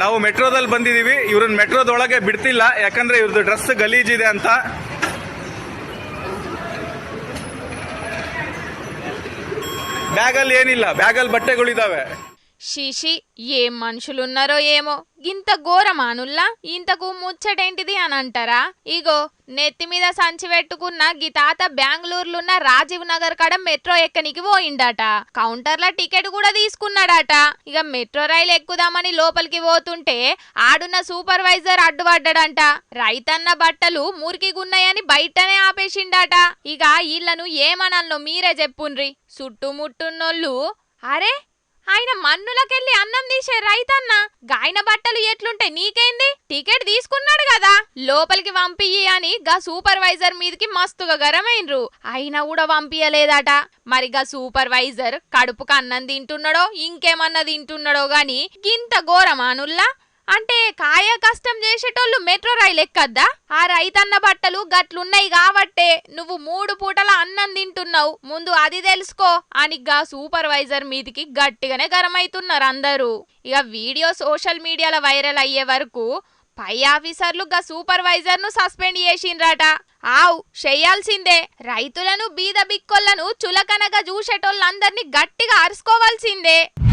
ನಾವು ಮೆಟ್ರೋದಲ್ಲಿ ಬಂದಿದ್ದೀವಿ. ಇವ್ರನ್ನ ಮೆಟ್ರೋದೊಳಗೆ ಬಿಡ್ತಿಲ್ಲ, ಯಾಕಂದ್ರೆ ಇವ್ರದ್ದು ಡ್ರೆಸ್ ಗಲೀಜಿದೆ ಅಂತ. ಬ್ಯಾಗಲ್ಲಿ ಏನಿಲ್ಲ, ಬ್ಯಾಗಲ್ಲಿ ಬಟ್ಟೆಗಳಿದಾವೆ. షీషి ఏం మనుషులున్నారో ఏమో, గింత ఘోరమానుల్లా ఇంతకు ముచ్చటేంటిది అని అంటారా? ఇగో నెత్తి మీద సంచి పెట్టుకున్న గీ తాత బెంగళూరులున్న రాజీవ్ నగర్ కాడ మెట్రో ఎక్కనికి పోయిండట. కౌంటర్ల టికెట్ కూడా తీసుకున్నాడట. ఇక మెట్రో రైలు ఎక్కుదామని లోపలికి పోతుంటే ఆడున్న సూపర్వైజర్ అడ్డుపడ్డాడంట. రైతన్న బట్టలు మురికిగున్నాయని బయటనే ఆపేసిండట. ఇక వీళ్ళను ఏమనల్లో మీరే చెప్పుండ్రి. చుట్టుముట్టున్నోళ్ళు అరే ఆయన మన్నులకెళ్ళి అన్నం తీసే రైతన్న గాయన బట్టలు ఎట్లుంటే నీకేంది, టికెట్ తీసుకున్నాడు కదా లోపలికి పంపియ్యి అని గా సూపర్వైజర్ మీదకి మస్తుగా గరమైనరు. అయినా కూడా పంపియలేదట. మరి గా సూపర్వైజర్ కడుపుకు అన్నం తింటున్నాడో ఇంకేమన్నా తింటున్నాడో గాని గింత ఘోరమానుల్లా. అంటే కాయ కష్టం చేసేటోళ్ళు మెట్రో రైలు ఎక్కద్దా? ఆ రైతన్న బట్టలు గట్లున్నాయి కాబట్టే నువ్వు 3 పూటల అన్నం తింటున్నావు, ముందు అది తెలుసుకో అని గా సూపర్వైజర్ మీదికి గట్టిగానే గరమైతున్నారు అందరూ. ఇక వీడియో సోషల్ మీడియాలో వైరల్ అయ్యే వరకు పై ఆఫీసర్లు గా సూపర్వైజర్ ను సస్పెండ్ చేసిండ్రట. ఆవు చెయ్యాల్సిందే. రైతులను బీద బిక్కొళ్లను చులకనగా చూసేటోళ్ళందరినీ గట్టిగా అరుసుకోవాల్సిందే.